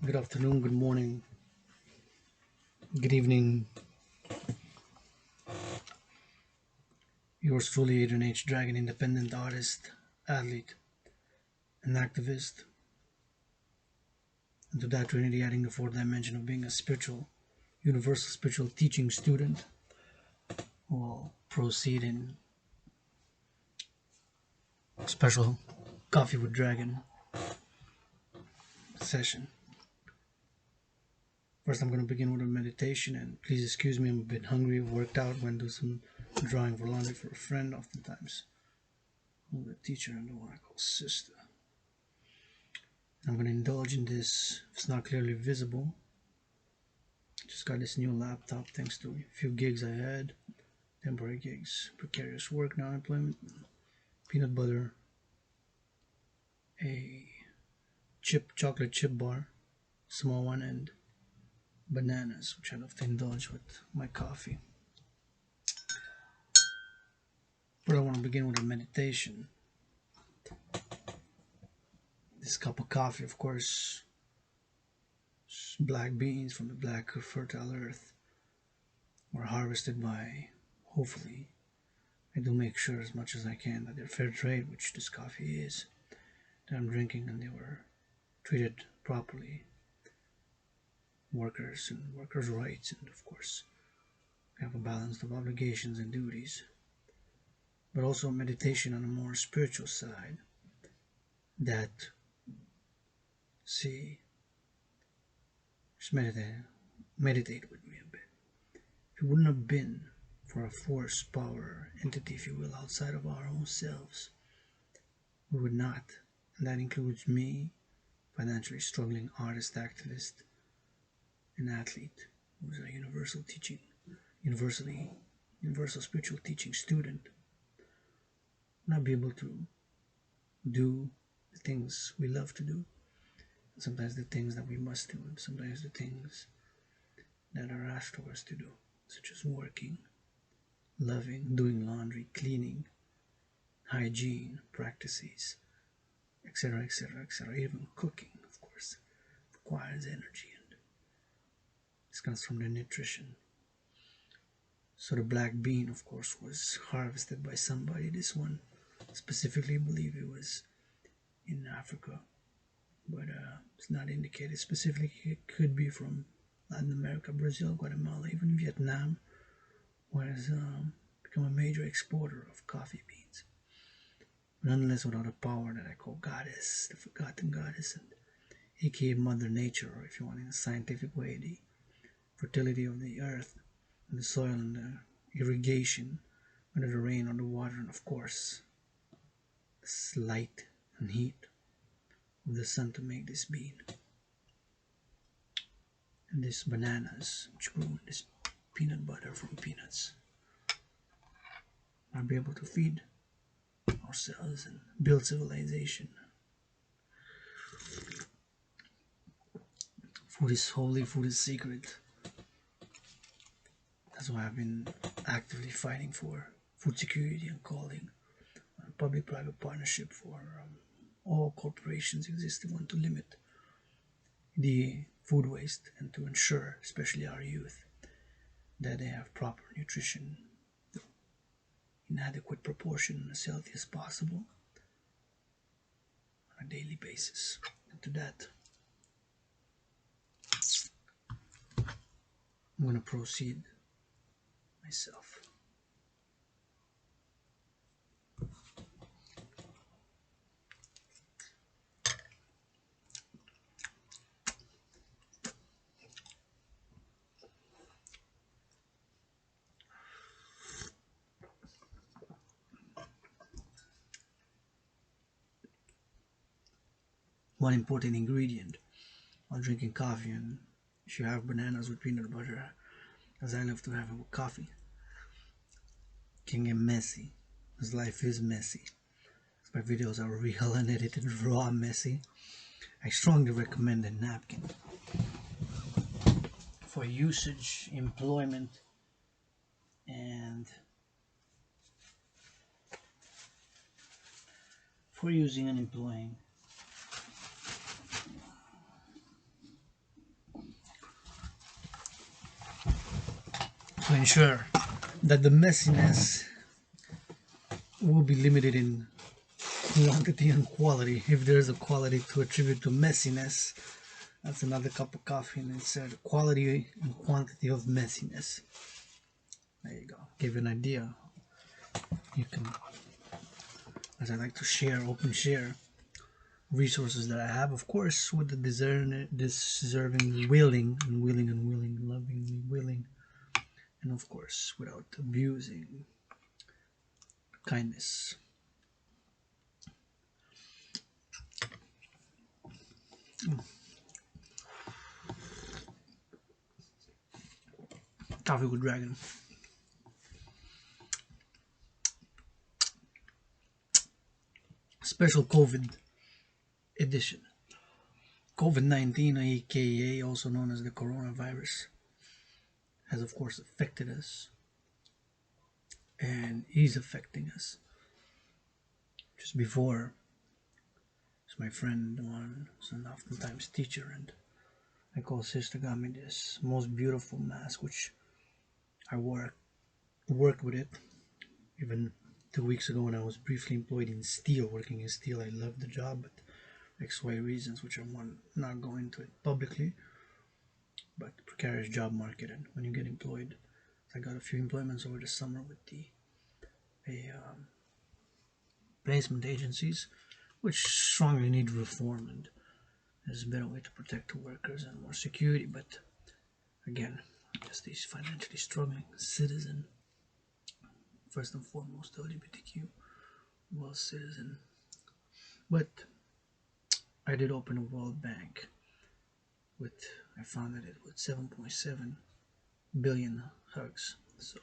Good afternoon, good morning, good evening. Yours truly, Adrian h.a.dragan, independent artist, athlete, and activist. And to that Trinity, adding the fourth dimension of being a spiritual, universal spiritual teaching student who will proceed in special Coffee with Dragon session. First, I'm going to begin with a meditation, and please excuse me, I'm a bit hungry. I've worked out, went to do some drawing for laundry for a friend, oftentimes. I'm a teacher and the one I call sister. I'm going to indulge in this. If it's not clearly visible, just got this new laptop thanks to a few gigs I had, temporary gigs, precarious work, non-employment, peanut butter, a chocolate chip bar, small one, and bananas, which I love to indulge with my coffee. But I want to begin with a meditation. This cup of coffee, of course, black beans from the black fertile earth were harvested by, hopefully, I do make sure as much as I can that they're fair trade, which this coffee is, that I'm drinking, and they were treated properly. Workers and workers' rights, and of course, we have a balance of obligations and duties, but also meditation on a more spiritual side that, see, just meditate with me a bit. If it wouldn't have been for a force, power, entity, if you will, outside of our own selves, we would not, and that includes me, financially struggling artist, activist, and athlete, who's a universal spiritual teaching student, not be able to do the things we love to do, and sometimes the things that we must do, and sometimes the things that are asked of us to do, such as working, loving, doing laundry, cleaning, hygiene practices, etc., etc., etc. Even cooking, of course, requires energy, and this comes from the nutrition. So the black bean, of course, was harvested by somebody. This one specifically, I believe it was in Africa, but it's not indicated specifically. It could be from Latin America, Brazil, Guatemala, even Vietnam, where it's become a major exporter of coffee beans. Nonetheless, without a power that I call goddess, the forgotten goddess, and aka Mother Nature, or if you want in a scientific way, the fertility of the earth and the soil and the irrigation, whether the rain or the water, and of course, this light and heat of the sun to make this bean. And these bananas, which grew in this peanut butter from peanuts, I'll be able to feed ourselves and build civilization. Food is holy, food is sacred. That's why I've been actively fighting for food security and calling on a public-private partnership for all corporations existing want to limit the food waste and to ensure, especially our youth, that they have proper nutrition in adequate proportion, as healthy as possible on a daily basis. And to that, I'm going to proceed myself. One important ingredient while drinking coffee, and if you have bananas with peanut butter, as I love to have it with coffee, can get messy, because life is messy. My videos are real, unedited, raw, messy. I strongly recommend a napkin for usage, employment, and for using and employing to ensure that the messiness will be limited in quantity and quality. If there's a quality to attribute to messiness, that's another cup of coffee, and it's the quality and quantity of messiness. There you go. Give you an idea. You can, as I like to share, open share resources that I have, of course, with the deserving, willing, lovingly willing, and of course, without abusing kindness. Coffee with Dragon. Special COVID edition. COVID-19, aka also known as the coronavirus, has of course affected us and is affecting us. Just before, it's my friend, one, is an oftentimes teacher, and I call sister, got me this most beautiful mask, which I worked with it even 2 weeks ago when I was briefly employed in steel, working in steel. I loved the job, but XY reasons, which I'm not going into it publicly, but precarious job market, and when you get employed, I got a few employments over the summer with placement agencies, which strongly need reform, and there's a better way to protect the workers and more security. But again, just these financially struggling citizen, first and foremost LGBTQ well citizen. But I did open a World Bank with, I founded it with 7.7 billion hugs, so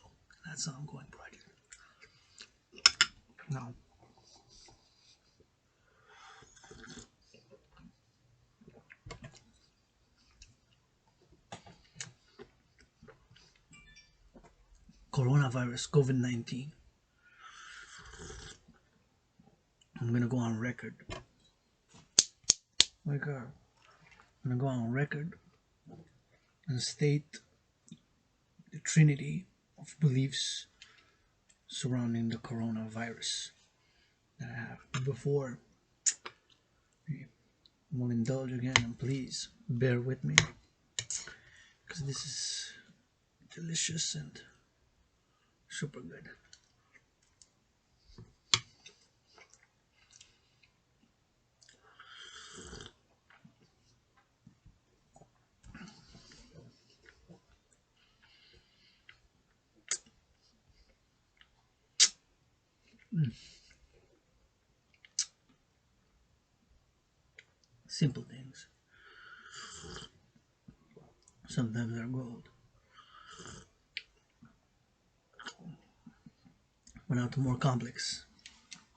that's an ongoing project. Now, coronavirus, COVID-19. I'm gonna go on record. I'm gonna go on record and state the Trinity of beliefs surrounding the coronavirus that I have. Before I will indulge again, and please bear with me, because this is delicious and super good. Simple things sometimes are gold. But now to more complex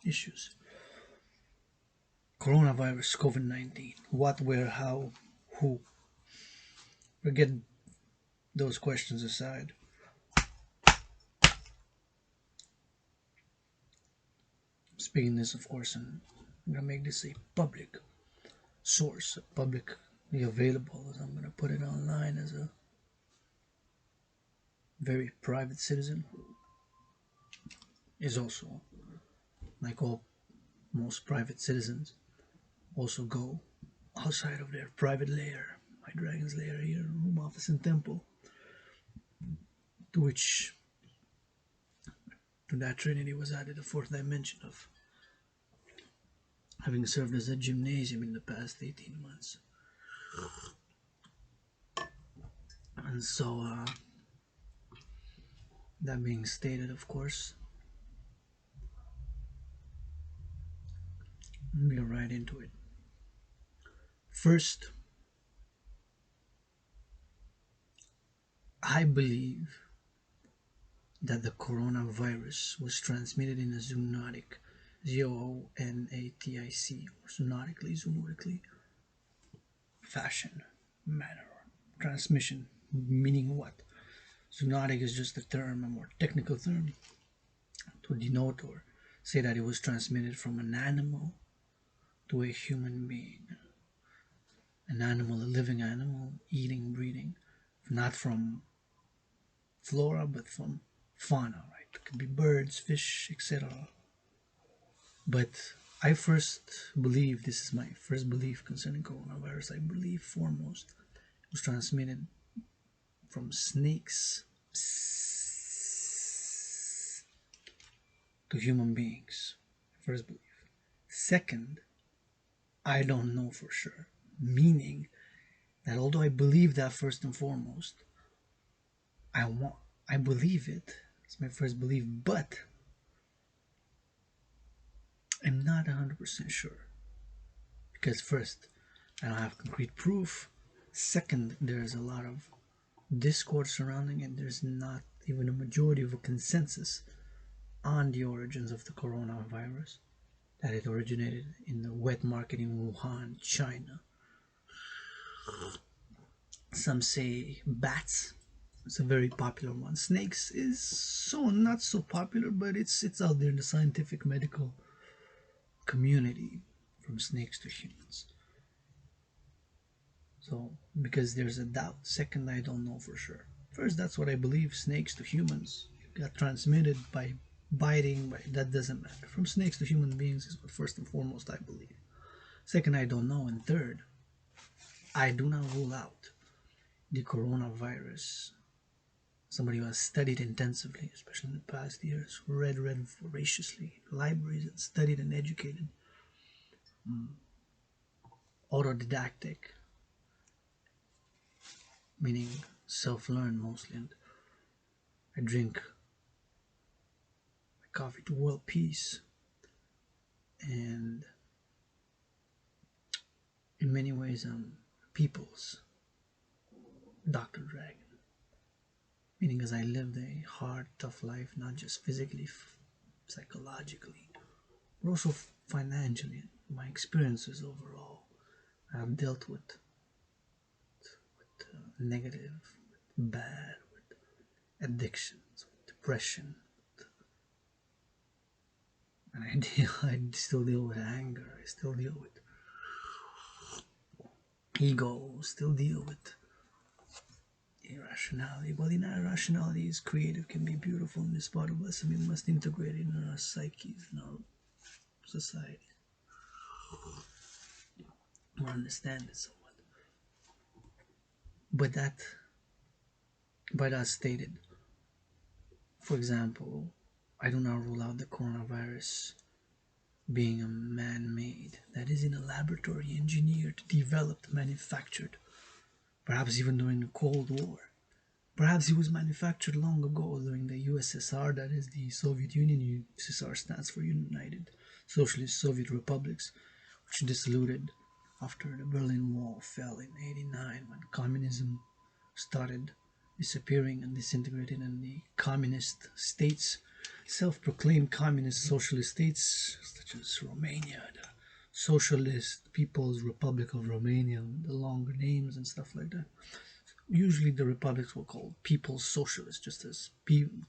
issues. Coronavirus, COVID-19. What, where, how, who? Forget those questions aside. Speaking this, of course, and I'm gonna make this a public source, publicly available, as I'm gonna put it online as a very private citizen. Is also, like all most private citizens, also go outside of their private lair, my dragon's lair here, room, office, and temple, to which, to that Trinity was added a fourth dimension of having served as a gymnasium in the past 18 months. And so, that being stated, of course, I'm gonna get right into it. First, I believe that the coronavirus was transmitted in a zoonotic, zoonotic, or zoonotically fashion, manner, transmission, meaning what? Zoonotic is just a term, a more technical term, to denote or say that it was transmitted from an animal to a human being. An animal, a living animal, eating, breathing, not from flora, but from fauna, right? It could be birds, fish, etc. But I first believe, this is my first belief concerning coronavirus, I believe foremost it was transmitted from snakes to human beings. First belief. Second, I don't know for sure. Meaning that although I believe that first and foremost, I want I believe it. It's my first belief, but I'm not 100% sure. Because first, I don't have concrete proof. Second, there's a lot of discord surrounding it. There's not even a majority of a consensus on the origins of the coronavirus, that it originated in the wet market in Wuhan, China. Some say bats. It's a very popular one. Snakes is so not so popular, but it's out there in the scientific medical community, from snakes to humans. So because there's a doubt. Second, I don't know for sure. First, that's what I believe. Snakes to humans got transmitted by biting, by that doesn't matter. From snakes to human beings is what first and foremost I believe. Second, I don't know. And third, I do not rule out the coronavirus. Somebody who has studied intensively, especially in the past years, read voraciously, libraries, and studied and educated, autodidactic, meaning self-learned mostly. And I drink my coffee to world peace, and in many ways I'm people's h.a.dragan. Meaning as I lived a hard, tough life, not just physically, psychologically, but also financially. My experiences overall, I've dealt with negative, with bad, with addictions, with depression, and I still deal with anger. I still deal with ego. Still deal with irrationality. But in our irrationality is creative, can be beautiful in this part of us, and we must integrate it in our psyches, in our society, or understand it somewhat. But that stated, for example, I do not rule out the coronavirus being a man-made, that is, in a laboratory, engineered, developed, manufactured, perhaps even during the Cold War. Perhaps it was manufactured long ago during the USSR, that is the Soviet Union. USSR stands for United Socialist Soviet Republics, which dissolved after the Berlin Wall fell in '89, when communism started disappearing and disintegrating, and the communist states, self-proclaimed communist socialist states such as Romania, the Socialist People's Republic of Romania, the longer names and stuff like that. Usually the republics were called People's Socialists, just as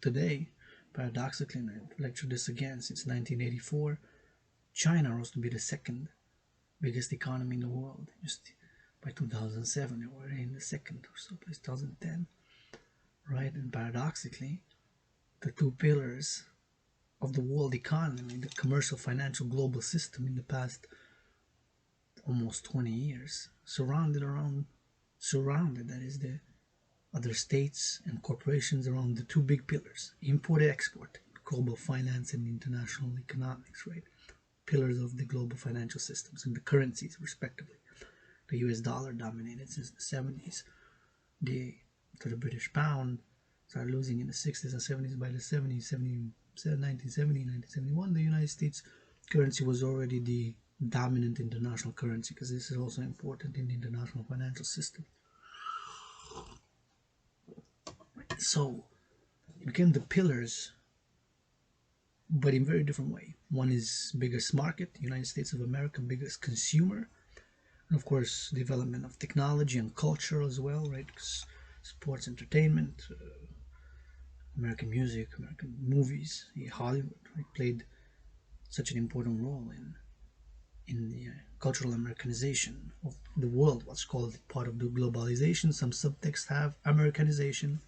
today, paradoxically, and I've lectured this again since 1984, China rose to be the second biggest economy in the world. Just by 2007, they were in the second or so place, 2010, right? And paradoxically, the two pillars of the world economy, the commercial, financial, global system in the past almost 20 years, surrounded, that is, the other states and corporations around the two big pillars, import-export, global finance and international economics, right? Pillars of the global financial systems and the currencies, respectively. The US dollar dominated since the 70s. To the British pound started losing in the 60s and 70s. By the 1971, the United States currency was already the dominant international currency, because this is also important in the international financial system. So it became the pillars, but in a very different way. One is biggest market, United States of America, biggest consumer, and of course development of technology and culture as well, right? Sports, entertainment, American music, American movies, Hollywood, right, played such an important role in the cultural Americanization of the world, what's called part of the globalization. Some subtexts have Americanization,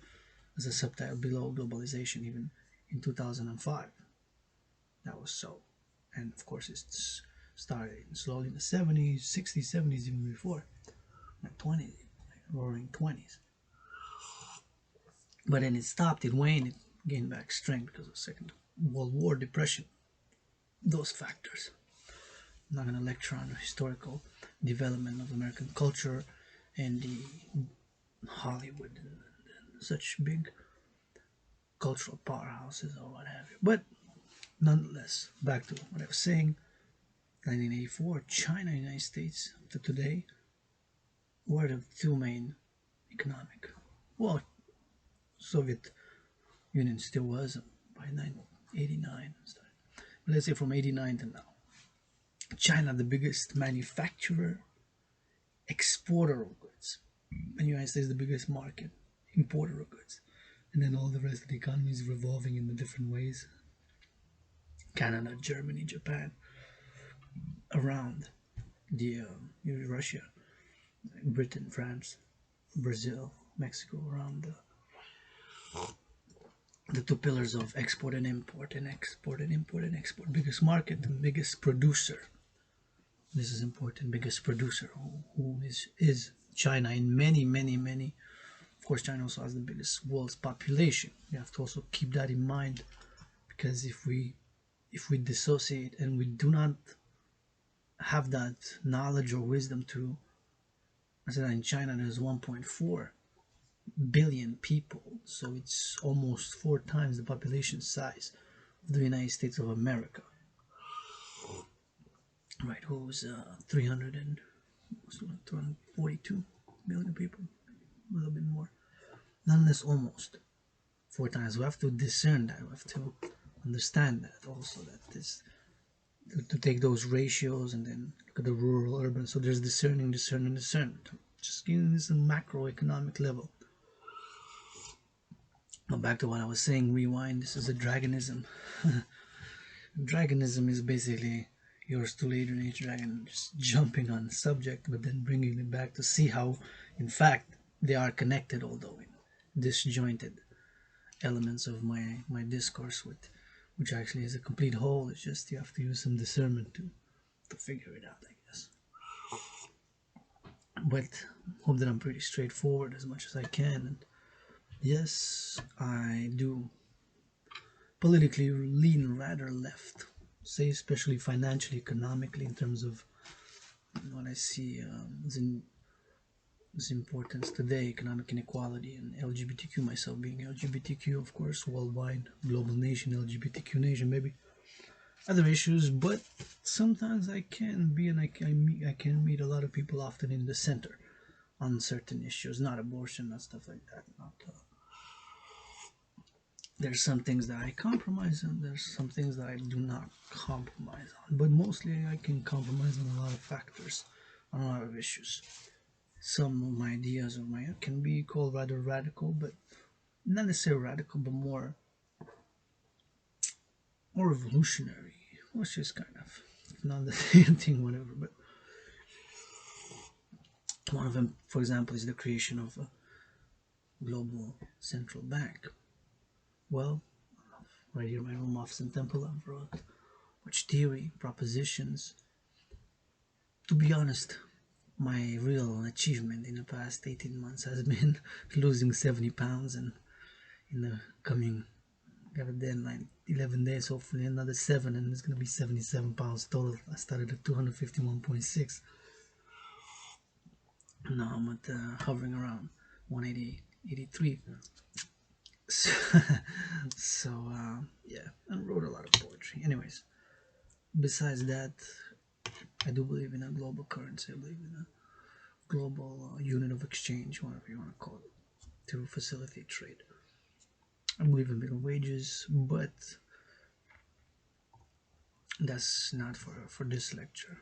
as a subtitle below globalization, even in 2005. That was so. And of course, it's started slowly in the 70s, 60s, 70s, even before, like 20s, like roaring 20s. But then it stopped, it waned, it gained back strength because of the Second World War, depression, those factors. I'm not going to lecture on the historical development of American culture and the Hollywood and such big cultural powerhouses or what have you. But nonetheless, back to what I was saying, 1984, China and the United States to today were the two main economic. Well, Soviet Union still was by 1989. But let's say from 89 to now. China, the biggest manufacturer, exporter of goods, and the United States, the biggest market, importer of goods. And then all the rest of the economy is revolving in the different ways. Canada, Germany, Japan, around the Russia, Britain, France, Brazil, Mexico, around the two pillars of export and import, and export and import and export. Biggest market and biggest producer. This is important. Biggest producer, who is China in many, many, many. Of course, China also has the biggest world's population. You have to also keep that in mind, because if we dissociate and we do not have that knowledge or wisdom to, I said in China there's 1.4 billion people, so it's almost 4 times the population size of the United States of America, right? Who's 342 million people, a little bit more, nonetheless almost 4 times. We have to discern that, we have to understand that also, that this to take those ratios and then look at the rural urban. So there's discerning, discernment, just giving this a macroeconomic level. Now back to what I was saying, rewind. This is a draganism. Draganism is basically yours truly, h.a.dragan, just jumping on subject but then bringing it back to see how in fact they are connected, although in disjointed elements of my discourse, which actually is a complete whole. It's just you have to use some discernment to figure it out, I guess. But hope that I'm pretty straightforward as much as I can. And yes, I do politically lean rather left, say especially financially, economically, in terms of what I see its importance today, economic inequality and LGBTQ, myself being LGBTQ, of course, worldwide, global nation, LGBTQ nation, maybe other issues, but sometimes I can be, and I can meet a lot of people often in the center on certain issues, not abortion, not stuff like that, not there's some things that I compromise on, there's some things that I do not compromise on, but mostly I can compromise on a lot of factors, on a lot of issues. Some of my ideas of my can be called rather radical, but not necessarily radical, but more revolutionary, which is kind of not the same thing, whatever. But one of them, for example, is the creation of a global central bank. Well, right here in my room, office in Temple, I've wrote much theory, propositions. To be honest, my real achievement in the past 18 months has been losing 70 pounds, and in the coming, got a deadline, 11 days, hopefully another 7, and it's going to be 77 pounds total. I started at 251.6. Now I'm at hovering around 180, 83. So yeah, and wrote a lot of poetry. Anyways, besides that, I do believe in a global currency. I believe in a global unit of exchange, whatever you want to call it, to facilitate trade. I believe in minimum wages, but that's not for this lecture.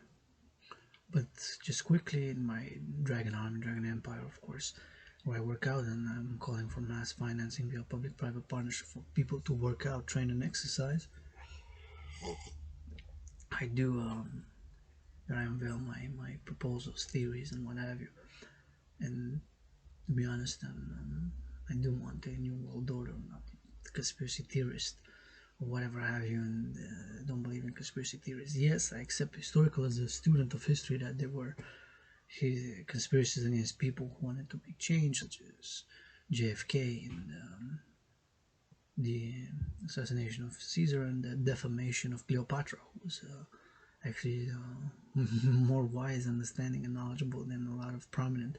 But just quickly, in my Dragon Army, Dragon Empire, of course, where I work out, and I'm calling for mass financing via public-private partnership for people to work out, train, and exercise. I do, I unveil my proposals, theories, and what have you. And to be honest, I'm I do want a new world order. I'm not a conspiracy theorist or whatever have you, and don't believe in conspiracy theories. Yes, I accept historical as a student of history that there were conspiracies against people who wanted to make change, such as JFK and the assassination of Caesar and the defamation of Cleopatra, who was actually more wise, understanding, and knowledgeable than a lot of prominent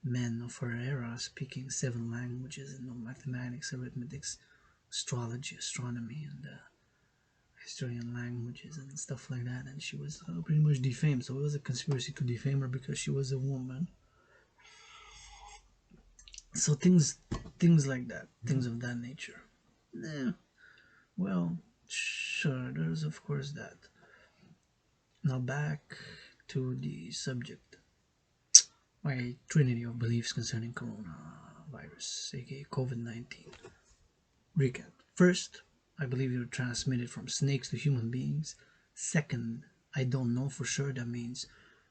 men of her era, speaking 7 languages and mathematics, arithmetics, astrology, astronomy, and history and languages and stuff like that. And she was pretty much defamed. So it was a conspiracy to defame her because she was a woman. So things like that, things of that nature. Yeah, well, sure, there's of course that. Now back to the subject. My trinity of beliefs concerning coronavirus, aka COVID-19. Recap. First, I believe you're transmitted from snakes to human beings. Second, I don't know for sure. That means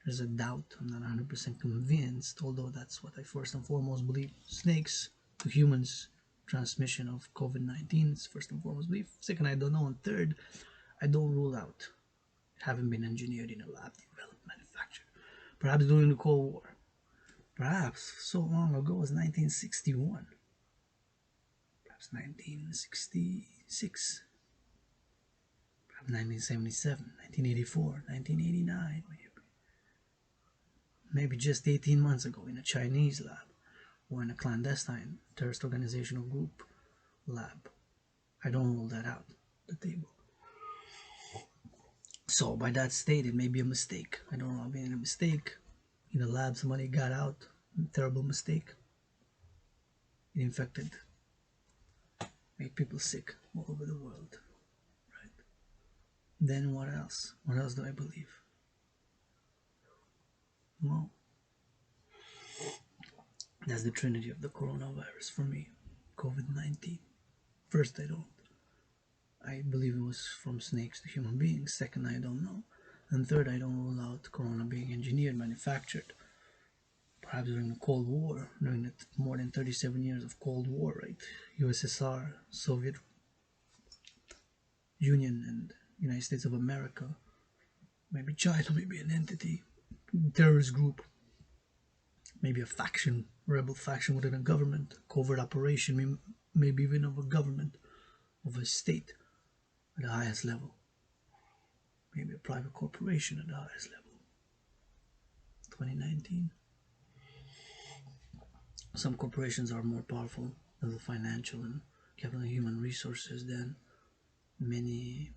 there's a doubt. I'm not 100% convinced, although that's what I first and foremost believe. Snakes to humans, transmission of COVID-19 is first and foremost belief. Second, I don't know. And third, I don't rule out having been engineered in a lab, developed, manufactured. Perhaps during the Cold War. Perhaps so long ago as 1961. Perhaps 1966. Perhaps 1977, 1984, 1989, maybe just 18 months ago in a Chinese lab or in a clandestine terrorist organization or group lab. I don't rule that out the table. So by that state, it may be a mistake. I don't know if being a mistake. In the lab, somebody got out. Terrible mistake. It infected, made people sick all over the world. Right? Then what else? What else do I believe? Well, that's the trinity of the coronavirus for me. COVID-19. First, I believe it was from snakes to human beings. Second, I don't know. And third, I don't rule out corona being engineered, manufactured. Perhaps during the Cold War, during the more than 37 years of Cold War, right? USSR, Soviet Union, and United States of America. Maybe China, maybe an entity, terrorist group, maybe a faction, rebel faction within a government, covert operation, maybe even of a government, of a state at the highest level, maybe a private corporation at the highest level. 2019. Some corporations are more powerful than the financial and capital and human resources than many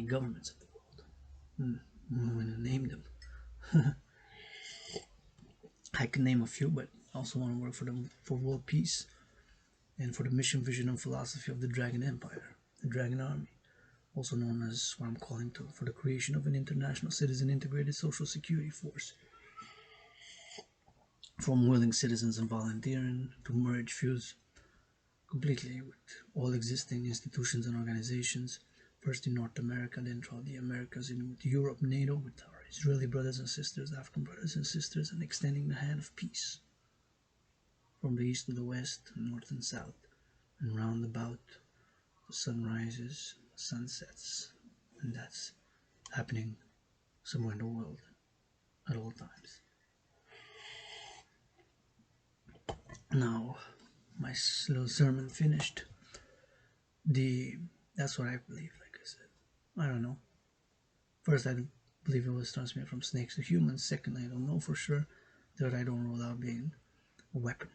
governments of the world. I'm going to name them. I can name a few, but I also want to work for them for world peace and for the mission, vision, and philosophy of the Dragon Empire, the Dragon Army, also known as what I'm calling for the creation of an international citizen integrated social security force, from willing citizens and volunteering to merge, fuse completely with all existing institutions and organizations, first in North America, then throughout the Americas, and with Europe, NATO, with our Israeli brothers and sisters, African brothers and sisters, and extending the hand of peace from the east to the west, north and south, and round about the sun rises, sunsets, and that's happening somewhere in the world at all times. Now, my little sermon finished. That's what I believe, like I said. I don't know. First, I believe it was transmitted from snakes to humans. Second, I don't know for sure. Third, I don't rule out being a weapon,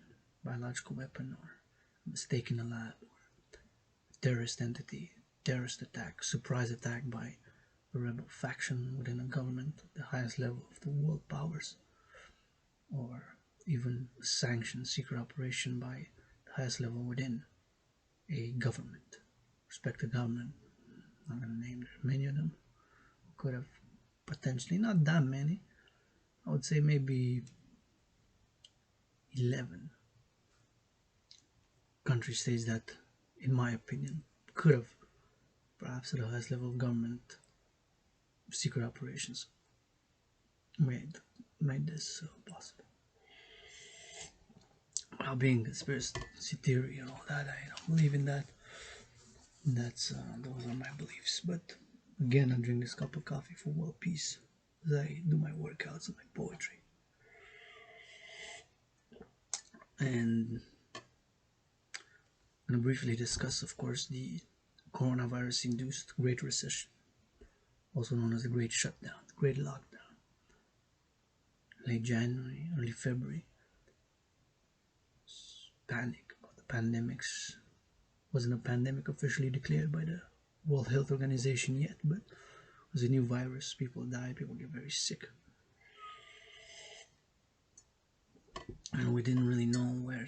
biological weapon, or a mistake in a lab, or a terrorist entity, terrorist attack, surprise attack by a rebel faction within a government at the highest level of the world powers, or even a sanctioned secret operation by the highest level within a government, respected government. I'm not going to name there. Many of them could have potentially, not that many, I would say maybe 11 country states that, in my opinion, could have, perhaps at the highest level of government, secret operations made this possible. being conspiracy theory and all that. I don't believe in that. That's those are my beliefs. But again, I drink this cup of coffee for world peace as I do my workouts and my poetry. And I'm going to briefly discuss, of course, the coronavirus-induced Great Recession, also known as the Great Shutdown, the Great Lockdown, late January, early February. Panic about the pandemics. Wasn't a pandemic officially declared by the World Health Organization yet, but it was a new virus. People died, people get very sick. And we didn't really know where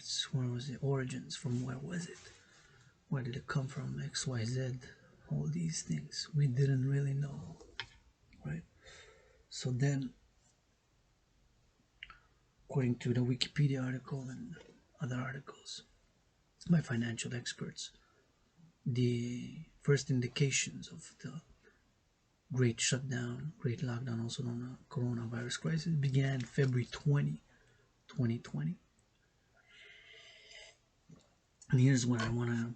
was the origins, from where was it? Where did it come from? X, Y, Z, all these things. We didn't really know, right? So then, according to the Wikipedia article and other articles by financial experts, the first indications of the Great Shutdown, Great Lockdown, also known as coronavirus crisis, began February 20, 2020. And here's what I want to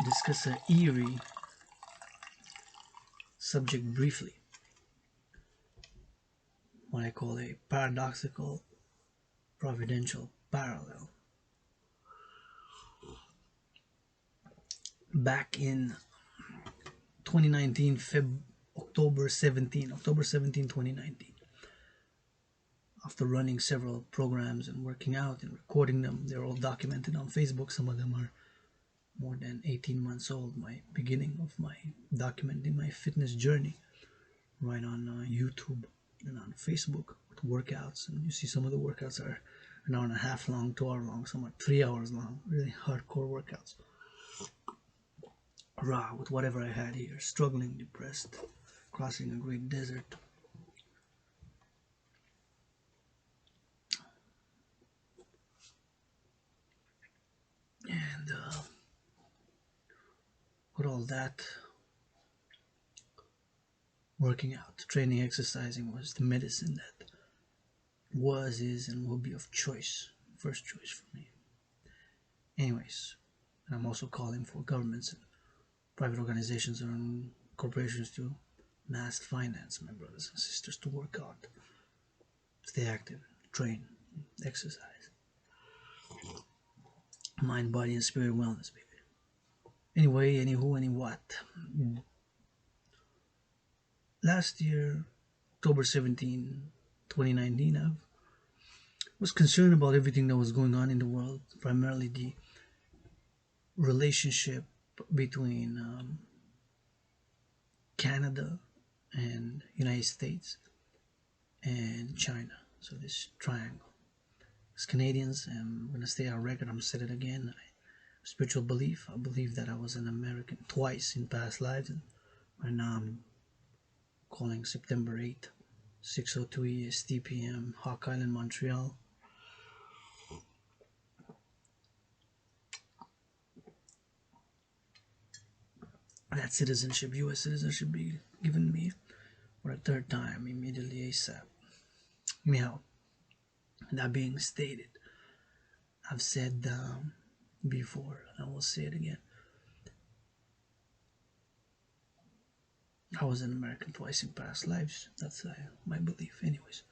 discuss: an eerie subject briefly. What I call a paradoxical, providential parallel. Back in 2019, October 17, 2019, after running several programs and working out and recording them, they're all documented on Facebook. Some of them are more than 18 months old. My beginning of my documenting my fitness journey, right on YouTube and on Facebook with workouts. And you see some of the workouts are an hour and a half long, 2 hours long, some are 3 hours long, really hardcore workouts. Raw with whatever I had here, struggling, depressed, crossing a great desert. And with all that, working out, training, exercising was the medicine that was, is, and will be of choice, first choice for me. Anyways, and I'm also calling for governments and private organizations and corporations to mass finance my brothers and sisters to work out, stay active, train, exercise. Mind, body, and spirit wellness, baby. Anyway, anywho, any what. Last year, October 17, 2019, I was concerned about everything that was going on in the world, primarily the relationship between Canada and United States and China. So this triangle. As Canadians, I'm going to stay on record, I'm going to say it again. Spiritual belief, I believe that I was an American twice in past lives, and right now I'm calling September 8th, 6:02 EST PM, Hawk Island, Montreal. That citizenship, US citizenship, be given me for a third time, immediately ASAP. Meow. That being stated, I've said before, and I will say it again. I was an American twice in past lives. That's my belief. Anyways,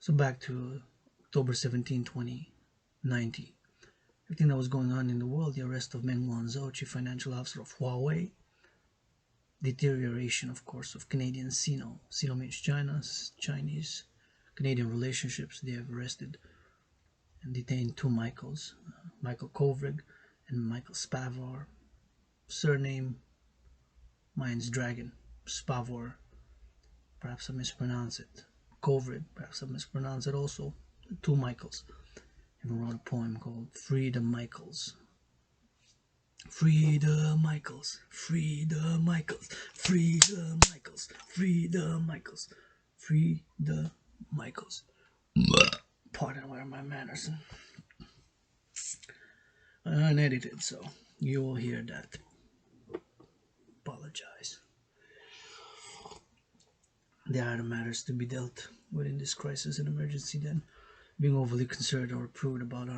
so back to October 17, 2019. Everything that was going on in the world, the arrest of Meng Wanzhou, chief financial officer of Huawei, deterioration, of course, of Canadian Sino. Sino means China, Chinese, Canadian relationships. They have arrested and detained two Michaels, Michael Kovrig and Michael Spavor. Surname, mine's Dragan. Spavor, perhaps I mispronounce it. Kovrig, perhaps I mispronounce it also. Two Michaels. Even wrote a poem called Free the Michaels. Free the Michaels, free the Michaels, free the Michaels, free the Michaels, free the Michaels. Pardon where my manners. Unedited, so you will hear that. Apologize. There are the matters to be dealt with in this crisis and emergency then. being overly concerned or prude about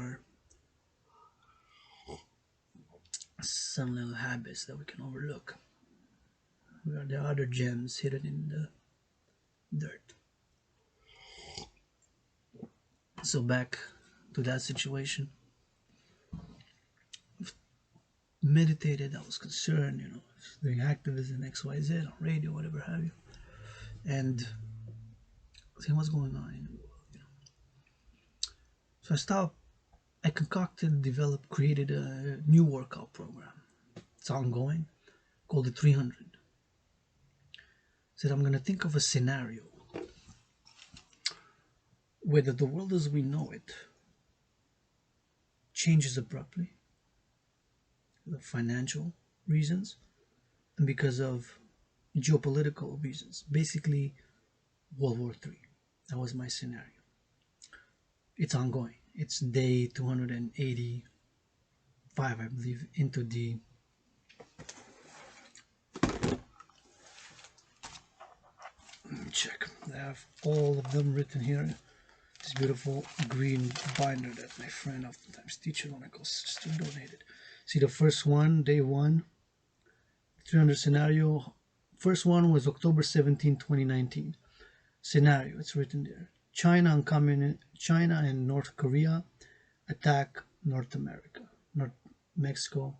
some little habits that we can overlook. There are other gems hidden in the dirt. So back to that situation, meditated, I was concerned, doing activism, XYZ on radio, whatever have you, and seeing what's going on in the world. So I concocted, developed, created a new workout program. It's ongoing, called the 300. Said I'm going to think of a scenario whether the world as we know it changes abruptly, the financial reasons, and because of geopolitical reasons. Basically, World War III. That was my scenario. It's ongoing. It's day 285, I believe, into the check. I have all of them written here. This beautiful green binder that my friend, oftentimes teacher, when I go sister, donated. See the first one, day one, 300 scenario. First one was October 17, 2019. Scenario, it's written there. China and North Korea attack North America, North Mexico,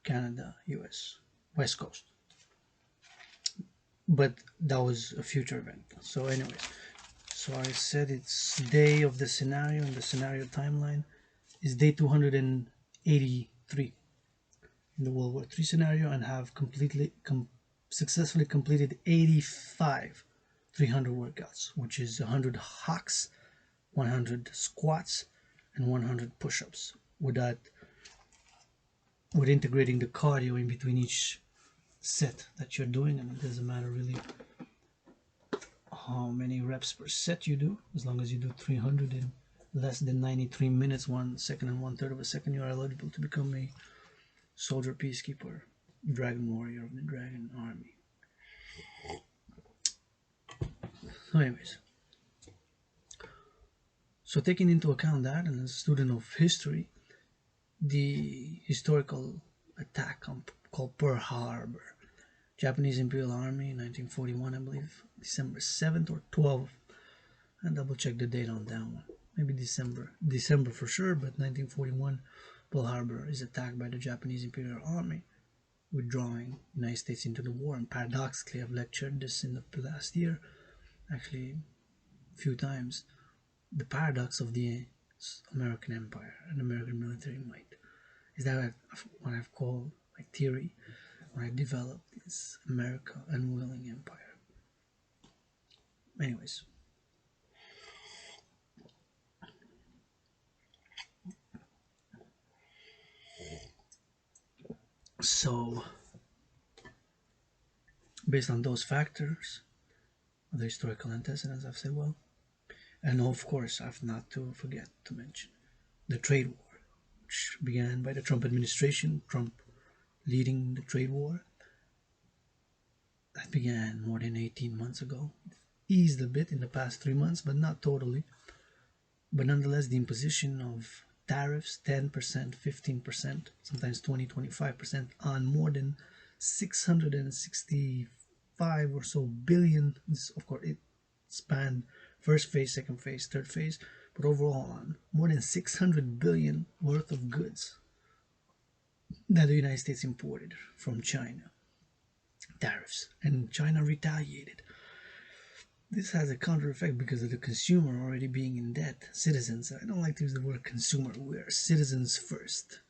Canada, US, West Coast. But that was a future event. So anyways, so I said it's day of the scenario, and the scenario timeline is day 283 in the World War III scenario, and have successfully completed 85 300 workouts, which is 100 hacks, 100 squats, and 100 push-ups. With integrating the cardio in between each set that you're doing, and it doesn't matter really how many reps per set you do, as long as you do 300 in less than 93 minutes, 1 second and 1/3 of a second, you are eligible to become a soldier, peacekeeper, dragon warrior of the dragon army. So anyways, so taking into account that, and as a student of history, the historical attack called Pearl Harbor, Japanese Imperial Army, 1941, I believe, December 7th or 12th. And double check the date on that one. Maybe December for sure, but 1941, Pearl Harbor is attacked by the Japanese Imperial Army, withdrawing the United States into the war. And paradoxically, I've lectured this in the last year, actually a few times, the paradox of the American empire and American military might is that what I've called my theory, what I developed, is America unwilling empire. Anyways, so based on those factors, the historical antecedents, I've said, well, and of course, I've not to forget to mention the trade war, which began by the Trump administration, Trump leading the trade war. That began more than 18 months ago. It eased a bit in the past 3 months, but not totally. But nonetheless, the imposition of tariffs, 10%, 15%, sometimes 20, 25% on more than 665 or so billion. Of course, it spanned first phase, second phase, third phase, but overall on more than 600 billion worth of goods that the United States imported from China. Tariffs, and China retaliated. This has a counter effect because of the consumer already being in debt. Citizens, I don't like to use the word consumer, we're citizens first.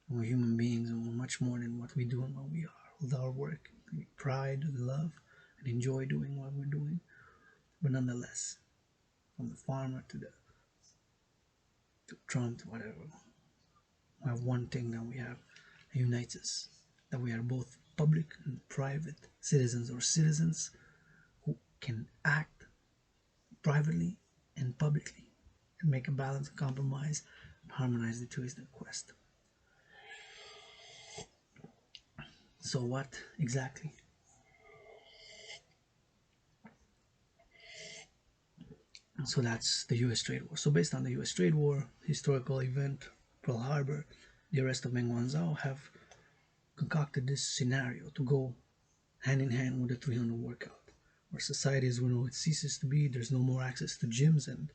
We're human beings, and we're much more than what we do and what we are. With our work, we pride, love, and enjoy doing what we're doing. But nonetheless, from the farmer to Trump to whatever, we have one thing that we have that unites us, that we are both public and private citizens, or citizens who can act privately and publicly and make a balance, a compromise, and harmonize the two is the quest. So what exactly? So that's the US trade war. So based on the US trade war, historical event, Pearl Harbor, the arrest of Meng Wanzhou have concocted this scenario to go hand in hand with the 300 workout, where society is when it ceases to be, there's no more access to gyms, and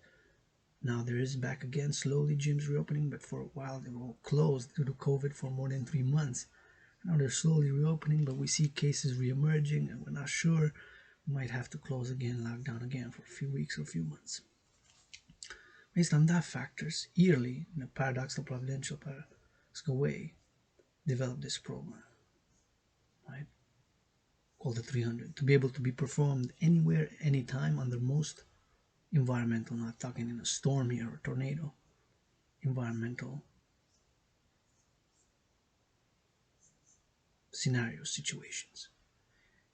now there is back again, slowly gyms reopening, but for a while they were all closed due to COVID for more than 3 months. Now they're slowly reopening, but we see cases re-emerging, and we're not sure. We might have to close again, lock down again for a few weeks or a few months. Based on that factors, Eerily, in a paradoxical, providential, paradoxical way, developed this program, right, called the 300, to be able to be performed anywhere, anytime, under most environmental, not talking in a storm here or tornado, environmental scenarios, situations,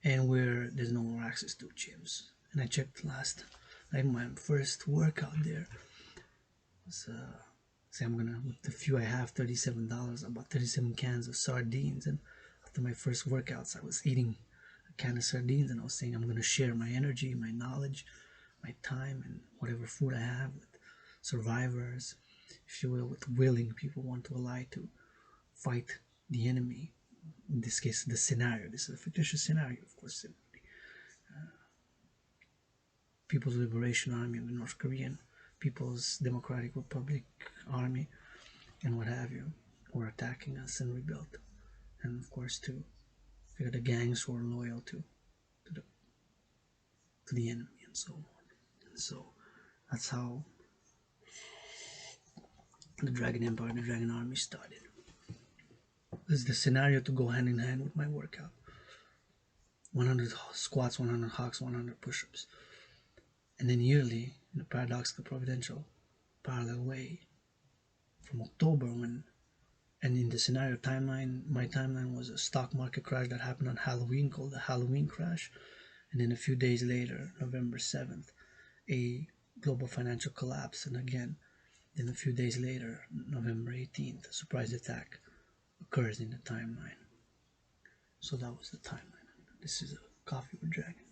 and where there's no more access to gyms. And I checked last night, my first workout there was, say I'm gonna, with the few I have, $37, about 37 cans of sardines. And after my first workouts, I was eating a can of sardines, and I was saying I'm gonna share my energy, my knowledge, my time, and whatever food I have with survivors, if you will, with willing people want to ally to fight the enemy. In this case, the scenario. This is a fictitious scenario, of course. People's Liberation Army of the North Korean People's Democratic Republic Army and what have you were attacking us and rebuilt. And of course, to the gangs who are loyal to the to the enemy and so on. And so that's how the Dragon Empire, the Dragon Army started. This is the scenario to go hand in hand with my workout. 100 squats, 100 hawks, 100 push-ups. And then yearly, in a paradoxical, providential, parallel way, from October when, and in the scenario timeline, my timeline was a stock market crash that happened on Halloween called the Halloween crash. And then a few days later, November 7th, a global financial collapse. And again, then a few days later, November 18th, a surprise attack occurs in the timeline. So that was the timeline. This is a Coffee with Dragon.